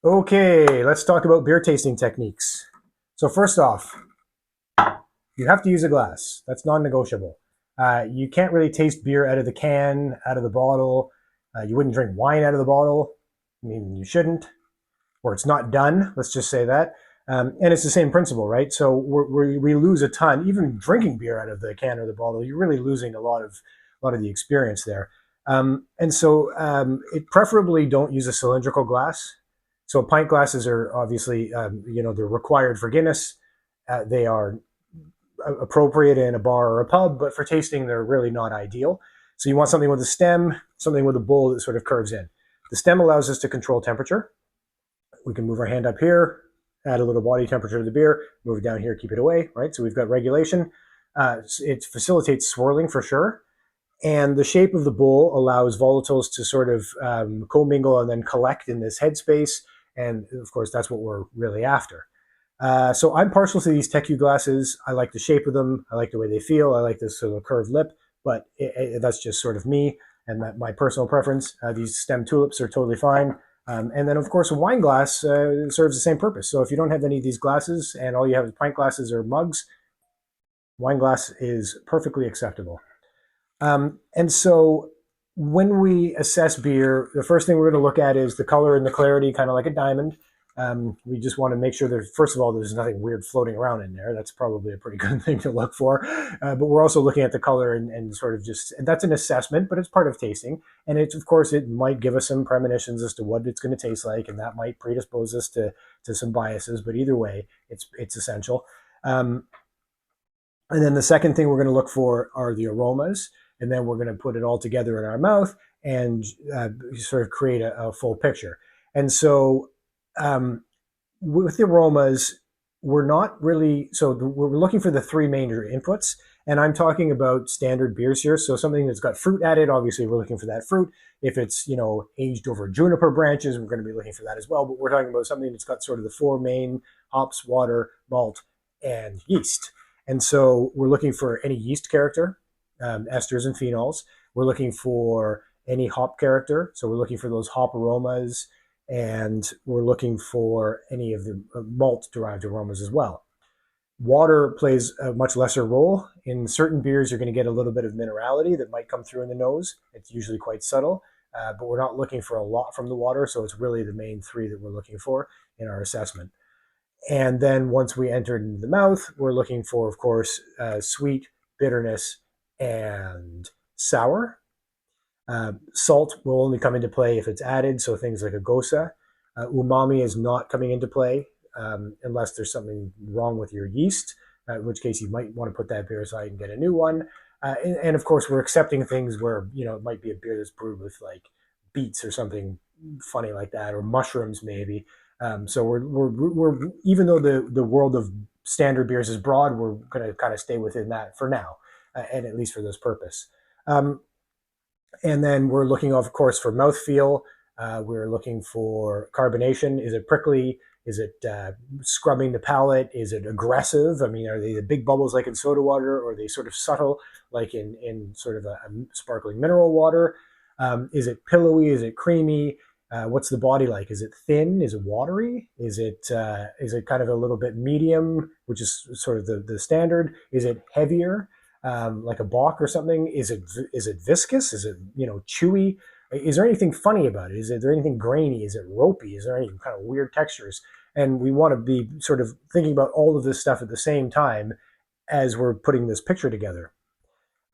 Okay, let's talk about beer tasting techniques. So first off, you have to use a glass. That's non-negotiable. You can't really taste beer out of the can, out of the bottle. You wouldn't drink wine out of the bottle. I mean, you shouldn't, or it's not done. Let's just say that. And it's the same principle, right? So we lose a ton. Even drinking beer out of the can or the bottle, you're really losing a lot of the experience there. It preferably don't use a cylindrical glass. So pint glasses are obviously, they're required for Guinness. They are appropriate in a bar or a pub, but for tasting, they're really not ideal. So you want something with a stem, something with a bowl that sort of curves in. The stem allows us to control temperature. We can move our hand up here, add a little body temperature to the beer, move it down here, keep it away, right? So we've got regulation. It facilitates swirling for sure. And the shape of the bowl allows volatiles to sort of commingle and then collect in this headspace. And of course, that's what we're really after. So I'm partial to these Tecu glasses. I like the shape of them. I like the way they feel. I like this sort of curved lip, but that's just sort of me and my personal preference. These stem tulips are totally fine. And then, of course, a wine glass serves the same purpose. So if you don't have any of these glasses and all you have is pint glasses or mugs, wine glass is perfectly acceptable. And so when we assess beer, the first thing we're going to look at is the color and the clarity, kind of like a diamond. We just want to make sure that, first of all, there's nothing weird floating around in there. That's probably a pretty good thing to look for. But we're also looking at the color and sort of just, and that's an assessment, but it's part of tasting. And it's, of course, it might give us some premonitions as to what it's going to taste like, and that might predispose us to some biases. But either way, it's essential. And then the second thing we're going to look for are the aromas. And then we're going to put it all together in our mouth and sort of create a full picture. And so with the aromas, we're not really, we're looking for the three major inputs. And I'm talking about standard beers here. So something that's got fruit added, obviously we're looking for that fruit. If it's, aged over juniper branches, we're going to be looking for that as well. But we're talking about something that's got sort of the four main hops, water, malt, and yeast. And so we're looking for any yeast character, esters and phenols. We're looking for any hop character. So we're looking for those hop aromas, and we're looking for any of the malt-derived aromas as well. Water plays a much lesser role. In certain beers, you're going to get a little bit of minerality that might come through in the nose. It's usually quite subtle, but we're not looking for a lot from the water, so it's really the main three that we're looking for in our assessment. And then once we enter into the mouth, we're looking for, of course, sweet, bitterness, and sour. Salt will only come into play if it's added, so things like a gosa. Umami is not coming into play unless there's something wrong with your yeast, in which case you might want to put that beer aside and get a new one. And of course, we're accepting things where, it might be a beer that's brewed with like beets or something funny like that, or mushrooms maybe. So we're even though the world of standard beers is broad, we're going to kind of stay within that for now, and at least for this purpose. And then we're looking, of course, for mouthfeel. We're looking for carbonation. Is it prickly? Is it scrubbing the palate? Is it aggressive? I mean, are they the big bubbles like in soda water, or are they sort of subtle like in sort of a sparkling mineral water? Is it pillowy? Is it creamy? What's the body like? Is it thin? Is it watery? Is it kind of a little bit medium, which is sort of the standard? Is it heavier, like a Bock or something? Is it viscous? Is it chewy? Is there anything funny about it? Is there anything grainy? Is it ropey? Is there any kind of weird textures? And we want to be sort of thinking about all of this stuff at the same time as we're putting this picture together.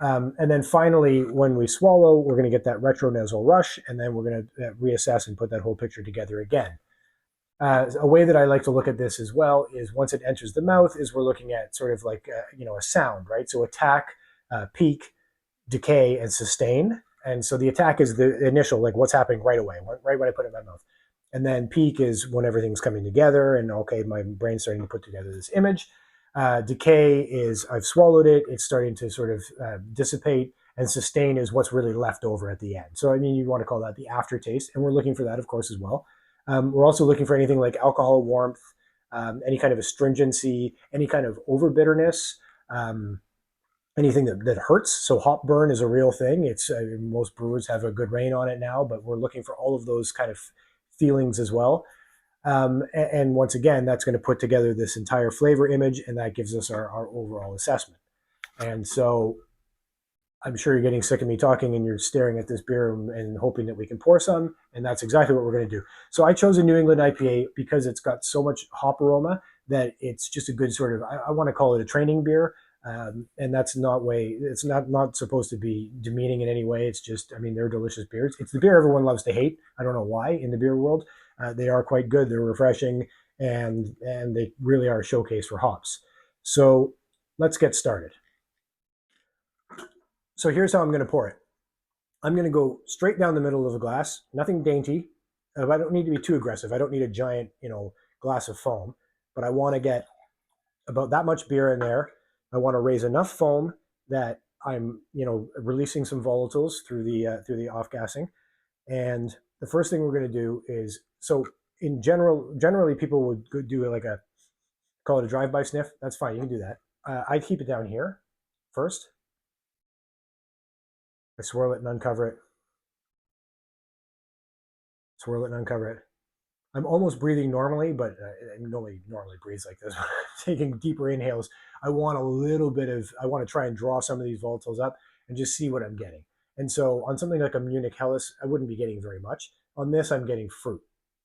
And then finally, when we swallow, we're going to get that retronasal rush, and then we're going to reassess and put that whole picture together again. A way that I like to look at this as well is once it enters the mouth, is we're looking at sort of like a sound, right? So attack, peak, decay, and sustain. And so the attack is the initial, like what's happening right away, right when I put it in my mouth. And then peak is when everything's coming together and okay, my brain's starting to put together this image. Decay is I've swallowed it, it's starting to sort of dissipate, and sustain is what's really left over at the end. So I mean, you want to call that the aftertaste, and we're looking for that, of course, as well. We're also looking for anything like alcohol warmth, any kind of astringency, any kind of over bitterness, anything that hurts. So hop burn is a real thing. It's most brewers have a good rein on it now, but we're looking for all of those kind of feelings as well. And once again, that's going to put together this entire flavor image, and that gives us our overall assessment. And so I'm sure you're getting sick of me talking and you're staring at this beer and hoping that we can pour some. And that's exactly what we're going to do. So I chose a New England IPA because it's got so much hop aroma that it's just a good sort of, I want to call it a training beer. And that's not way, it's not supposed to be demeaning in any way. It's just, I mean, they're delicious beers. It's the beer everyone loves to hate. I don't know why in the beer world. They are quite good. They're refreshing and they really are a showcase for hops. So let's get started. So here's how I'm going to pour it. I'm going to go straight down the middle of the glass, nothing dainty. I don't need to be too aggressive. I don't need a giant, glass of foam, but I want to get about that much beer in there. I want to raise enough foam that I'm, releasing some volatiles through the off gassing. And the first thing we're going to do is, so in generally people would do like call it a drive-by sniff. That's fine. You can do that. I keep it down here first. I swirl it and uncover it. Swirl it and uncover it. I'm almost breathing normally, but nobody normally breathes like this. Taking deeper inhales, I want I want to try and draw some of these volatiles up and just see what I'm getting. And so on something like a Munich Helles, I wouldn't be getting very much. On this, I'm getting fruit,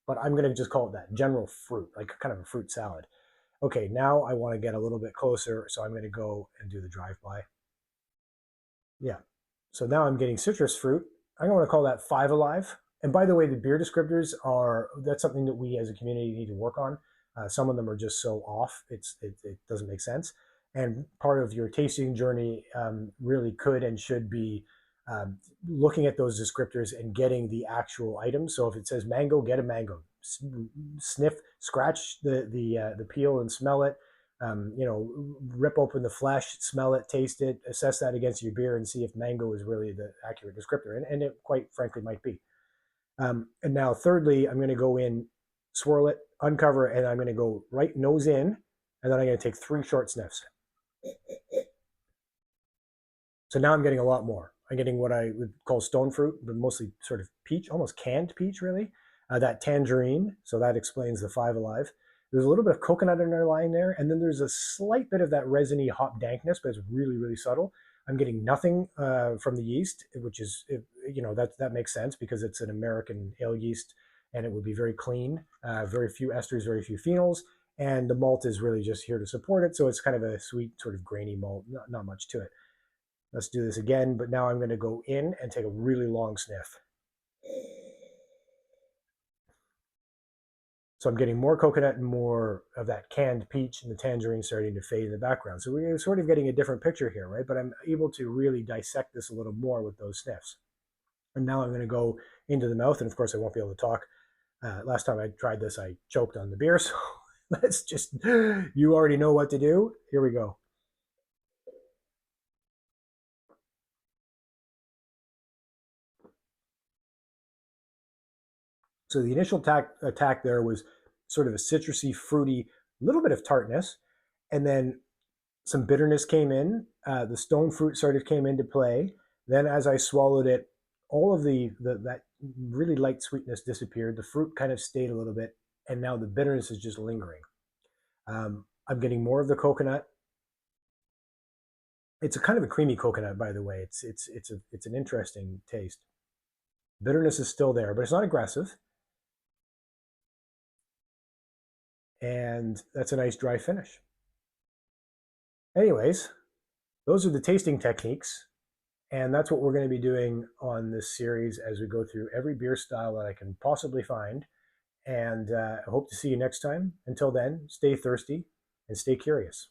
but I'm going to just call it that, general fruit, like kind of a fruit salad. Okay, now I want to get a little bit closer, so I'm going to go and do the drive-by. Yeah. So now I'm getting citrus fruit. I'm going to call that Five Alive. And by the way, the beer descriptors that's something that we as a community need to work on. Some of them are just so off, it doesn't make sense. And part of your tasting journey really could and should be looking at those descriptors and getting the actual items. So if it says mango, get a mango. Sniff, scratch the peel and smell it. Rip open the flesh, smell it, taste it, assess that against your beer, and see if mango is really the accurate descriptor. And it quite frankly might be. And now, thirdly, I'm going to go in, swirl it, uncover, and I'm going to go right nose in, and then I'm going to take 3 short sniffs. So now I'm getting a lot more. I'm getting what I would call stone fruit, but mostly sort of peach, almost canned peach, really. That tangerine, so that explains the Five Alive. There's a little bit of coconut underlying there, and then there's a slight bit of that resiny hop dankness, but it's really, really subtle. I'm getting nothing from the yeast, which is, that makes sense because it's an American ale yeast and it would be very clean, very few esters, very few phenols, and the malt is really just here to support it. So it's kind of a sweet, sort of grainy malt, not much to it. Let's do this again, but now I'm going to go in and take a really long sniff. So I'm getting more coconut and more of that canned peach, and the tangerine starting to fade in the background. So we're sort of getting a different picture here, right? But I'm able to really dissect this a little more with those sniffs. And now I'm going to go into the mouth, and of course I won't be able to talk. Last time I tried this, I choked on the beer, so let's just, you already know what to do. Here we go. So the initial attack there was sort of a citrusy, fruity, little bit of tartness, and then some bitterness came in. The stone fruit sort of came into play. Then as I swallowed it, all of that really light sweetness disappeared. The fruit kind of stayed a little bit, and now the bitterness is just lingering. I'm getting more of the coconut. It's a kind of a creamy coconut, by the way. It's an interesting taste. Bitterness is still there, but it's not aggressive. And that's a nice dry finish. Anyways, those are the tasting techniques. And that's what we're going to be doing on this series as we go through every beer style that I can possibly find. And I hope to see you next time. Until then, stay thirsty and stay curious.